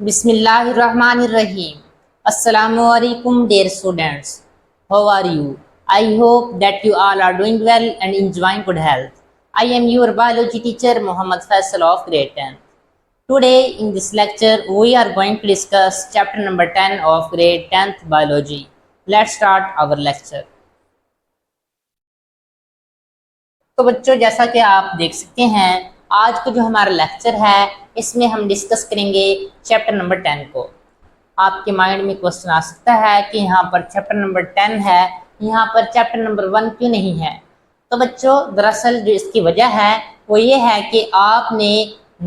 Bismillahirrahmanirrahim. Assalamualaikum dear students. How are you? I hope that you all are doing well and enjoying good health. I am your biology teacher Muhammad Faisal of grade 10. Today in this lecture we are going to discuss chapter number 10 of grade 10th biology. Let's start our lecture. तो बच्चों जैसा कि आप देख सकते हैं आज का जो हमारा लेक्चर है इसमें हम डिस्कस करेंगे चैप्टर नंबर 10 को। आपके माइंड में क्वेश्चन आ सकता है कि यहाँ पर चैप्टर नंबर 10 है, यहाँ पर चैप्टर नंबर 1 क्यों नहीं है। तो बच्चों दरअसल जो इसकी वजह है वो ये है कि आपने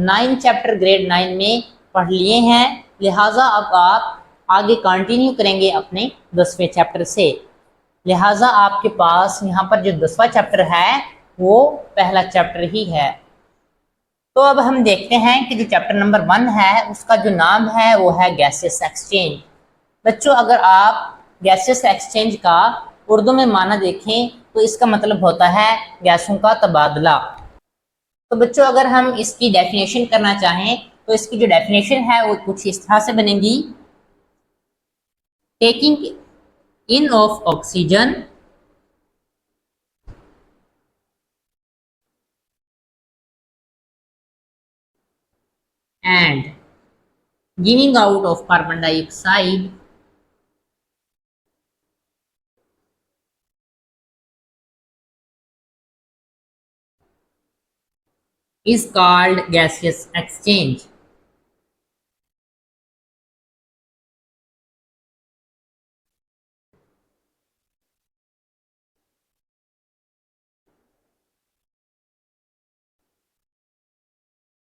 9 चैप्टर ग्रेड 9 में पढ़ लिए हैं, लिहाजा अब आप आगे कंटिन्यू करेंगे अपने 10वें चैप्टर से। लिहाजा आपके पास यहाँ पर जो 10वां चैप्टर है वो पहला चैप्टर ही है। तो अब हम देखते हैं कि जो चैप्टर नंबर 1 है उसका जो नाम है वो है गैसियस एक्सचेंज। बच्चों अगर आप गैसियस एक्सचेंज का उर्दू में माना देखें तो इसका मतलब होता है गैसों का तबादला। तो बच्चों अगर हम इसकी डेफिनेशन करना चाहें तो इसकी जो डेफिनेशन है वो कुछ इस तरह से बनेगी। Taking in of oxygen and giving out of carbon dioxide is called gaseous exchange.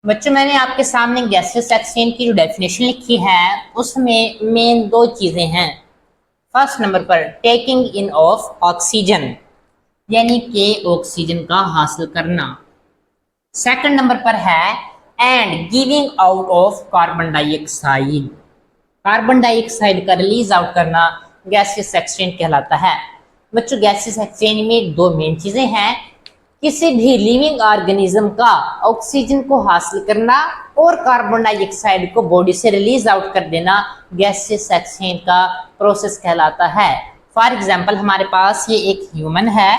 बच्चों मैंने आपके सामने गैसियस एक्सचेंज की जो डेफिनेशन लिखी है उसमें मेन 2 चीज़ें हैं। फर्स्ट नंबर पर टेकिंग इन ऑफ ऑक्सीजन यानी कि ऑक्सीजन का हासिल करना। सेकंड नंबर पर है and giving out of carbon dioxide, carbon dioxide का रिलीज आउट करना गैसियस एक्सचेंज कहलाता है। बच्चों गैसियस एक्सचेंज में 2 मेन चीज़ें हैं, किसी भी लिविंग ऑर्गेनिज्म का ऑक्सीजन को हासिल करना और कार्बन डाइऑक्साइड को बॉडी से रिलीज आउट कर देना गैसियस एक्सचेंज का प्रोसेस कहलाता है। फॉर एग्जांपल हमारे पास ये एक ह्यूमन है,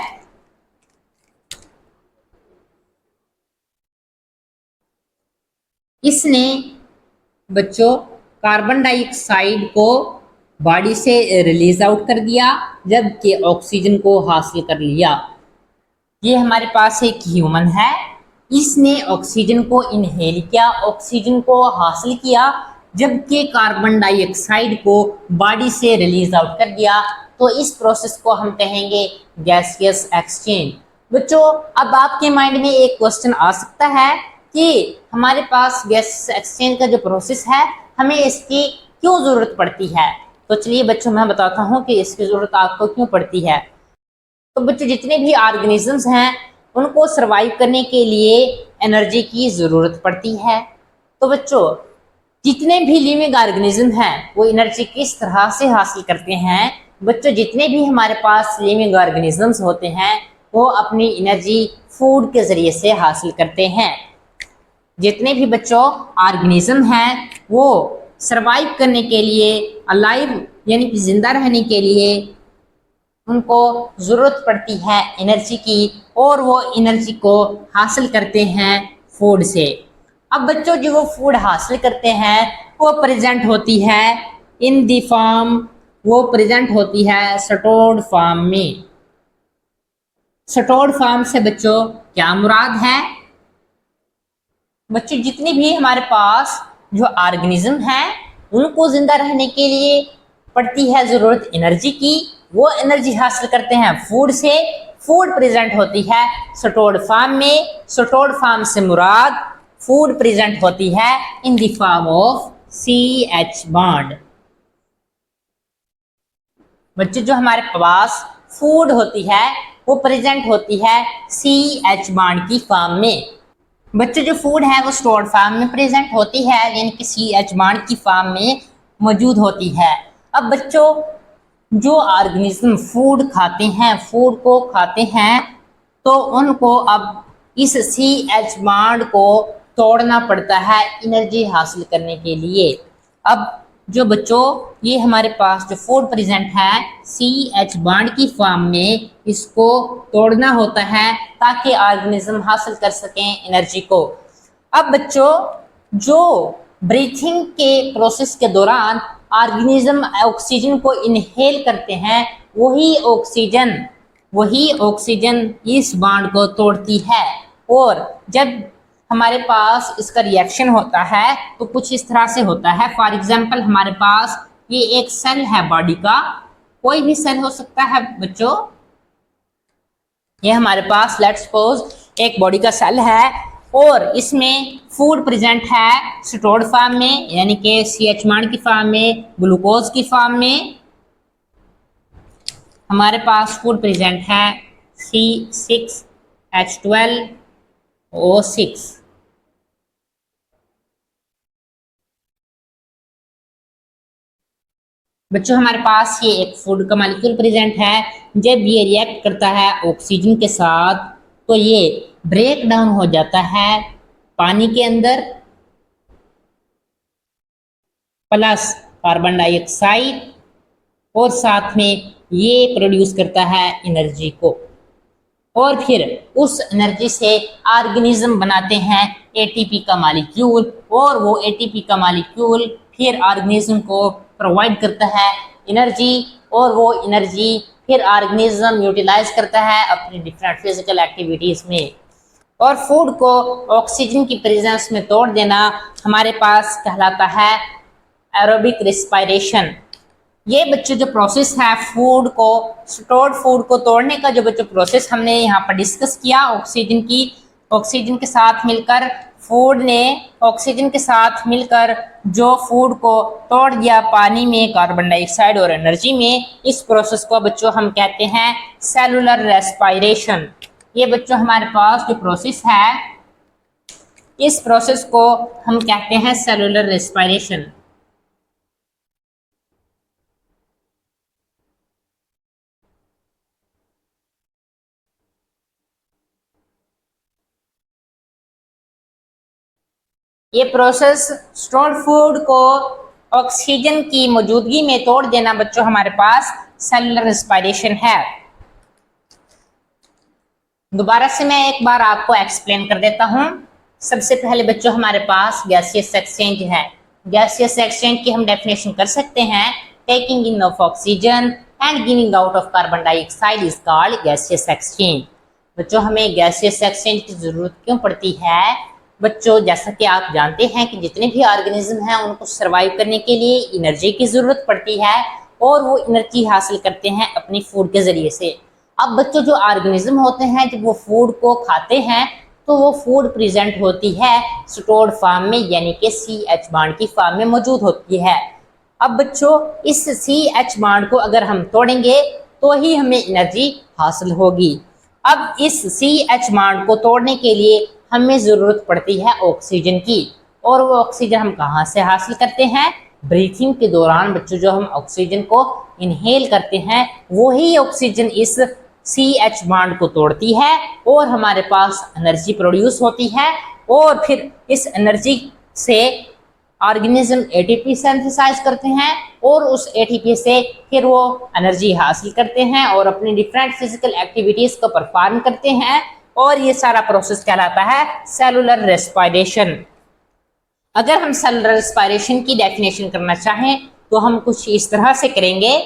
इसने बच्चों कार्बन डाइऑक्साइड को बॉडी से रिलीज आउट कर दिया जबकि ऑक्सीजन को हासिल कर लिया। ये हमारे पास एक ह्यूमन है, इसने ऑक्सीजन को इनहेल किया, ऑक्सीजन को हासिल किया जबकि कार्बन डाइऑक्साइड को बॉडी से रिलीज आउट कर दिया। तो इस प्रोसेस को हम कहेंगे गैसियस एक्सचेंज। बच्चों अब आपके माइंड में एक क्वेश्चन आ सकता है कि हमारे पास गैस एक्सचेंज का जो प्रोसेस है हमें इसकी क्यों ज़रूरत पड़ती है। तो चलिए बच्चों मैं बताता हूँ कि इसकी ज़रूरत आपको क्यों पड़ती है। तो बच्चों जितने भी ऑर्गेनिजम्स हैं उनको सरवाइव करने के लिए एनर्जी की ज़रूरत पड़ती है। तो बच्चों जितने भी लिविंग ऑर्गेनिज्म हैं वो एनर्जी किस तरह से हासिल करते हैं। बच्चों जितने भी हमारे पास लिविंग ऑर्गेनिजम्स होते हैं वो अपनी एनर्जी फूड के ज़रिए से हासिल करते हैं। जितने भी बच्चों ऑर्गेनिज्म हैं वो सरवाइव करने के लिए, अलाइव यानी कि ज़िंदा रहने के लिए उनको ज़रूरत पड़ती है एनर्जी की और वो एनर्जी को हासिल करते हैं फूड से। अब बच्चों जो वो फूड हासिल करते हैं वो प्रेजेंट होती है इन दी फॉर्म, वो प्रेजेंट होती है स्टोर्ड फॉर्म में। स्टोर्ड फॉर्म से बच्चों क्या मुराद है। बच्चों जितने भी हमारे पास जो ऑर्गेनिज्म हैं उनको जिंदा रहने के लिए पड़ती है ज़रूरत एनर्जी की, वो एनर्जी हासिल करते हैं फूड से। फूड प्रेजेंट होती है स्टोर्ड फॉर्म में, स्टोर्ड फॉर्म से मुराद फूड प्रेजेंट होती है in the form of CH bond. बच्चों जो हमारे पास फूड होती है वो प्रेजेंट होती है CH बॉन्ड की फॉर्म में। बच्चों जो फूड है वो स्टोर्ड फॉर्म में प्रेजेंट होती है यानी कि CH बॉन्ड की फॉर्म में मौजूद होती है। अब बच्चों जो ऑर्गेनिज्म फूड खाते हैं, फूड को खाते हैं तो उनको अब इस CH बॉन्ड को तोड़ना पड़ता है एनर्जी हासिल करने के लिए। अब जो बच्चों ये हमारे पास जो फूड प्रेजेंट है CH बॉन्ड की फॉर्म में, इसको तोड़ना होता है ताकि ऑर्गेनिज्म हासिल कर सकें एनर्जी को। अब बच्चों जो ब्रीथिंग के प्रोसेस के दौरान ऑर्गेनिज्म ऑक्सीजन को इनहेल करते हैं, वही ऑक्सीजन इस बॉन्ड को तोड़ती है। और जब हमारे पास इसका रिएक्शन होता है तो कुछ इस तरह से होता है। फॉर एग्जाम्पल हमारे पास ये एक सेल है बॉडी का, कोई भी सेल हो सकता है बच्चों। ये हमारे पास लेट्स सपोज एक बॉडी का सेल है और इसमें फूड प्रेजेंट है स्टोर्ड फॉर्म में, यानी कि CH बॉन्ड की फॉर्म में, ग्लूकोज की फॉर्म में हमारे पास फूड प्रेजेंट है C6H12O6। बच्चों हमारे पास ये एक फूड का मॉलिक्यूल प्रेजेंट है। जब ये रिएक्ट करता है ऑक्सीजन के साथ तो ये ब्रेक डाउन हो जाता है पानी के अंदर, प्लस कार्बन डाइऑक्साइड, और साथ में ये प्रोड्यूस करता है एनर्जी को। और फिर उस एनर्जी से ऑर्गेनिज्म बनाते हैं ATP का मॉलिक्यूल, और वो ATP का मॉलिक्यूल फिर ऑर्गेनिज्म को प्रोवाइड करता है एनर्जी, और वो एनर्जी फिर ऑर्गेनिज्म यूटिलाइज करता है अपनी डिफरेंट फिजिकल एक्टिविटीज में। और फूड को ऑक्सीजन की प्रेजेंस में तोड़ देना हमारे पास कहलाता है एरोबिक रिस्पायरेशन। ये बच्चों जो प्रोसेस है फूड को, स्टोर्ड फूड को तोड़ने का जो बच्चों प्रोसेस हमने यहाँ पर डिस्कस किया, ऑक्सीजन के साथ मिलकर फूड ने ऑक्सीजन के साथ मिलकर जो फूड को तोड़ दिया पानी में, कार्बन डाइऑक्साइड और एनर्जी में, इस प्रोसेस को बच्चों हम कहते हैं सेलुलर रेस्पायरेशन। ये बच्चों हमारे पास जो प्रोसेस है, इस प्रोसेस को हम कहते हैं सेलुलर रेस्पायरेशन। ये प्रोसेस स्टोर्ड फूड को ऑक्सीजन की मौजूदगी में तोड़ देना बच्चों हमारे पास सेलुलर रेस्पायरेशन है। दोबारा से मैं एक बार आपको एक्सप्लेन कर देता हूं। सबसे पहले बच्चों हमारे पास गैसियस एक्सचेंज है। गैसियस एक्सचेंज की हम डेफिनेशन कर सकते हैं, taking in of oxygen and giving out of carbon dioxide is called gaseous exchange. बच्चों हमें गैसियस एक्सचेंज की जरूरत क्यों पड़ती है? बच्चों जैसा कि आप जानते हैं कि जितने भी ऑर्गेनिज्म हैं उनको सरवाइव करने के लिए एनर्जी की जरूरत पड़ती है, और वो एनर्जी हासिल करते हैं अपनी फूड के जरिए से। अब बच्चों जो ऑर्गेनिज्म होते हैं जब वो फूड को खाते हैं तो वो फूड प्रेजेंट होती है स्टोर्ड फॉर्म में, यानी कि CH बॉन्ड की फॉर्म में मौजूद होती है। अब बच्चों इस CH बॉन्ड को अगर हम तोड़ेंगे तो ही हमें एनर्जी हासिल होगी। अब इस CH बॉन्ड को तोड़ने के लिए हमें जरूरत पड़ती है ऑक्सीजन की, और वो ऑक्सीजन हम कहाँ से हासिल करते हैं? ब्रीथिंग के दौरान बच्चों जो हम ऑक्सीजन को इनहेल करते हैं वही ऑक्सीजन इस CH बॉन्ड को तोड़ती है और हमारे पास एनर्जी प्रोड्यूस होती है, और फिर इस एनर्जी से ऑर्गेनिज्म ATP सिंथेसाइज करते हैं, और उस ATP से फिर वो एनर्जी हासिल करते हैं और अपनी डिफरेंट फिजिकल एक्टिविटीज को परफॉर्म करते हैं, और ये सारा प्रोसेस कहलाता है सेलुलर रेस्पायरेशन। अगर हम सेलुलर रेस्पायरेशन की डेफिनेशन करना चाहें तो हम कुछ इस तरह से करेंगे,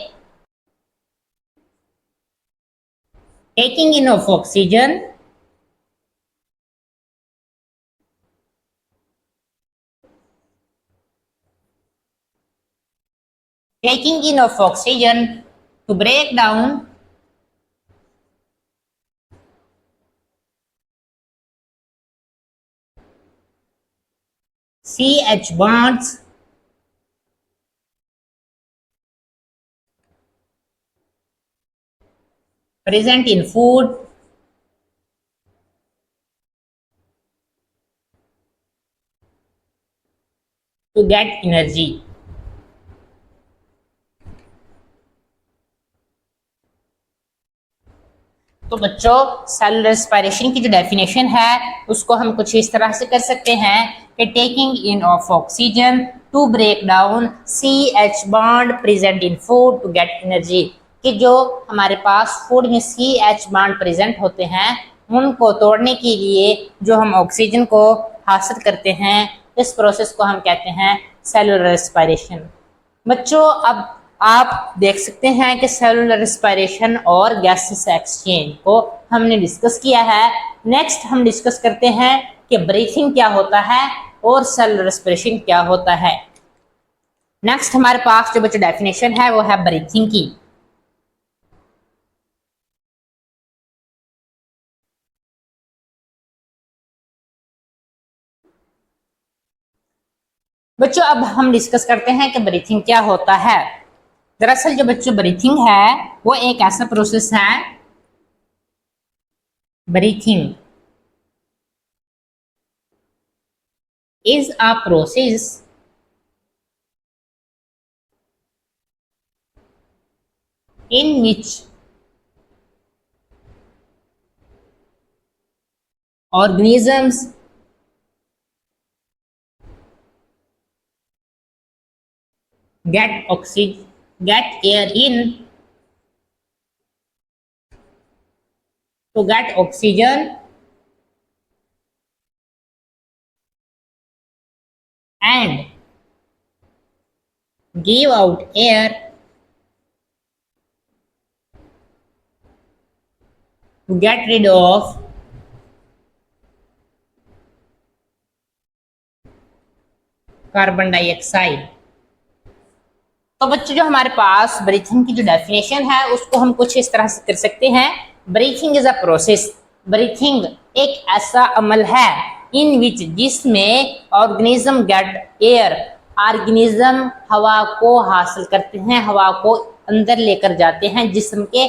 taking in of oxygen to break down CH bonds present in food to get energy। तो बच्चों सेलुलर रेस्पायरेशन की जो डेफिनेशन है उसको हम कुछ इस तरह से कर सकते हैं कि taking in of oxygen to break down CH bond present in food to get energy, कि जो हमारे पास फूड में CH बॉन्ड प्रेजेंट होते हैं उनको तोड़ने के लिए जो हम ऑक्सीजन को हासिल करते हैं, इस प्रोसेस को हम कहते हैं सेलुलर रेस्पिरेशन। बच्चों अब आप देख सकते हैं कि सेलुलर रेस्पिरेशन और गैसेस एक्सचेंज को हमने डिस्कस किया है। नेक्स्ट हम डिस्कस करते हैं कि ब्रीथिंग क्या होता है और सेलुलर रेस्पिरेशन क्या होता है। नेक्स्ट हमारे पास जो बच्चों डेफिनेशन है वो है ब्रीथिंग की। बच्चों अब हम डिस्कस करते हैं कि ब्रीथिंग क्या होता है। दरअसल जो बच्चों ब्रीथिंग है वो एक ऐसा प्रोसेस है, breathing is a process in which organisms get air in to get oxygen and give out air to get rid of carbon dioxide. तो बच्चों जो हमारे पास ब्रीथिंग की जो डेफिनेशन है उसको हम कुछ इस तरह से कर सकते हैं। Breathing is a process, breathing एक ऐसा अमल है इन विच जिसमें ऑर्गेनिज्म गेट एयर, ऑर्गेनिज्म हवा को हासिल करते हैं, हवा को अंदर लेकर जाते हैं, जिस्म के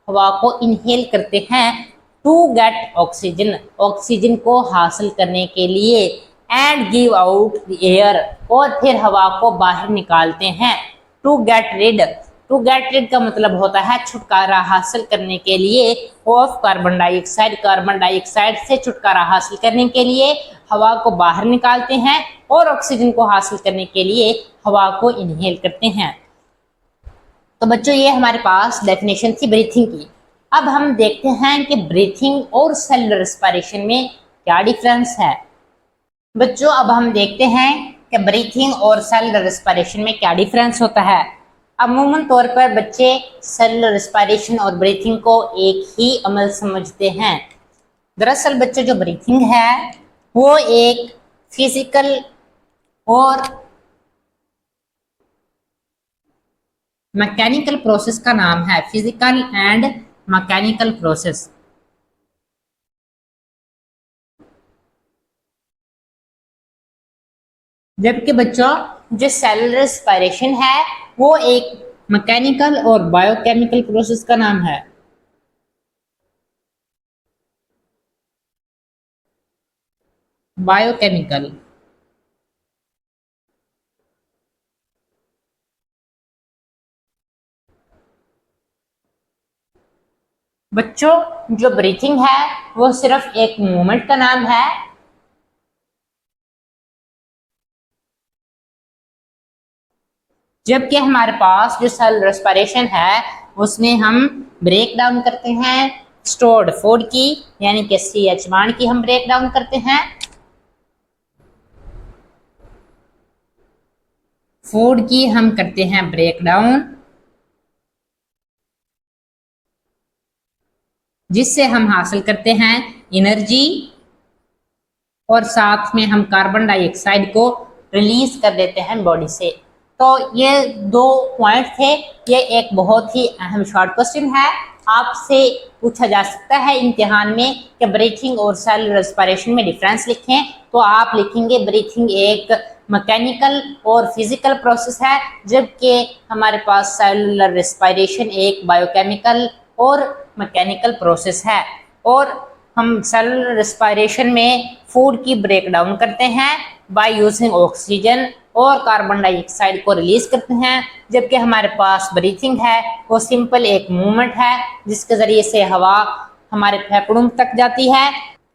हवा को इनहेल करते हैं टू गेट ऑक्सीजन, ऑक्सीजन को हासिल करने के लिए, and give out the air, और फिर हवा को बाहर निकालते हैं to get rid. To get rid का मतलब होता है छुटकारा हासिल करने के लिए of carbon dioxide, carbon dioxide से छुटकारा हासिल करने के लिए हवा को बाहर निकालते हैं और ऑक्सीजन को हासिल करने के लिए हवा को इनहेल करते हैं। तो बच्चों ये हमारे पास डेफिनेशन थी ब्रीथिंग की। अब हम देखते हैं कि ब्रीथिंग और सेलुलर रेस्पिरेशन में क्या डिफरेंस है। बच्चों अब हम देखते हैं कि ब्रीथिंग और सेलुलर रेस्पिरेशन में क्या डिफरेंस होता है। अमूमन तौर पर बच्चे सेलुलर रेस्पिरेशन और ब्रीथिंग को एक ही अमल समझते हैं। दरअसल बच्चों जो ब्रीथिंग है वो एक फिजिकल और मैकेनिकल प्रोसेस का नाम है, फिजिकल एंड मैकेनिकल प्रोसेस। जबकि बच्चों जो सेलुलर रेस्पिरेशन है वो एक मैकेनिकल और बायोकेमिकल प्रोसेस का नाम है। बायोकेमिकल। बच्चों जो ब्रीथिंग है वो सिर्फ एक मूवमेंट का नाम है, जबकि हमारे पास जो सेलुलर रेस्पिरेशन है उसमें हम ब्रेक डाउन करते हैं स्टोर्ड फूड की, यानी कि CH बॉन्ड की हम ब्रेक डाउन करते हैं, फूड की हम करते हैं ब्रेक डाउन, जिससे हम हासिल करते हैं एनर्जी, और साथ में हम कार्बन डाइऑक्साइड को रिलीज कर देते हैं बॉडी से। तो ये दो पॉइंट थे। ये एक बहुत ही अहम शॉर्ट क्वेश्चन है, आपसे पूछा जा सकता है इम्तिहान में कि ब्रीथिंग और सेलुलर रेस्पिरेशन में डिफरेंस लिखें, तो आप लिखेंगे ब्रीथिंग एक मैकेनिकल और फिजिकल प्रोसेस है, जबकि हमारे पास सेलुलर रेस्पिरेशन एक बायोकेमिकल और मैकेनिकल प्रोसेस है। और हम सेलुलर रेस्पिरेशन में फूड की ब्रेक डाउन करते हैं बाय यूजिंग ऑक्सीजन और कार्बन डाइऑक्साइड को रिलीज करते हैं, जबकि हमारे पास ब्रीथिंग है वो सिंपल एक मूवमेंट है जिसके जरिए से हवा हमारे फेफड़ों तक जाती है।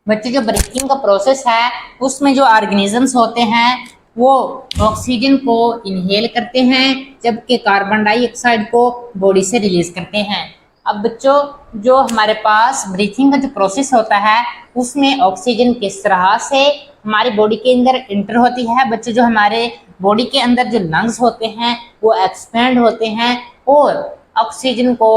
बच्चे जो ब्रीथिंग का प्रोसेस है उसमें जो ऑर्गेनिजम्स होते हैं वो ऑक्सीजन को इनहेल करते हैं, जबकि कार्बन डाइऑक्साइड को बॉडी से रिलीज करते हैं। अब बच्चों, जो हमारे पास ब्रीथिंग का जो प्रोसेस होता है, उसमें ऑक्सीजन किस तरह से हमारी बॉडी के अंदर इंटर होती है। बच्चों, जो हमारे बॉडी के अंदर जो लंग्स होते हैं वो एक्सपेंड होते हैं और ऑक्सीजन को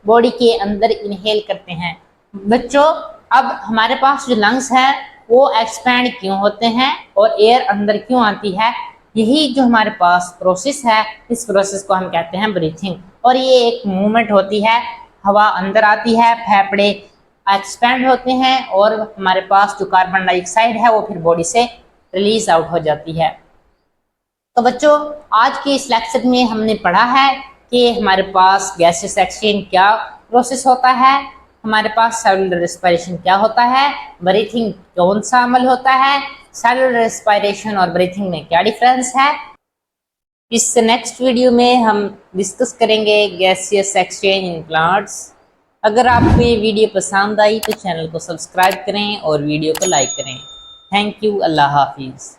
बॉडी के अंदर इनहेल करते हैं। बच्चों, अब हमारे पास जो लंग्स है वो एक्सपैंड क्यों होते हैं और एयर अंदर क्यों आती है, यही जो हमारे पास प्रोसेस है, इस प्रोसेस को हम कहते हैं ब्रीथिंग। और ये एक मूवमेंट होती है, हवा अंदर आती है, फेफड़े एक्सपैंड होते हैं और हमारे पास जो कार्बन डाइऑक्साइड है वो फिर बॉडी से रिलीज आउट हो जाती है। तो बच्चों, आज के इस लेक्चर में हमने पढ़ा है कि हमारे पास गैसेस एक्सचेंज क्या प्रोसेस होता है, हमारे पास सेलुलर रेस्पिरेशन क्या होता है, ब्रीथिंग कौन सा अमल होता है, सेलुलर रेस्पिरेशन और ब्रीथिंग में क्या डिफरेंस है। इस नेक्स्ट वीडियो में हम डिस्कस करेंगे गैसियस एक्सचेंज इन प्लांट्स। अगर आपको ये वीडियो पसंद आई तो चैनल को सब्सक्राइब करें और वीडियो को लाइक करें। Thank you. अल्लाह हाफिज़।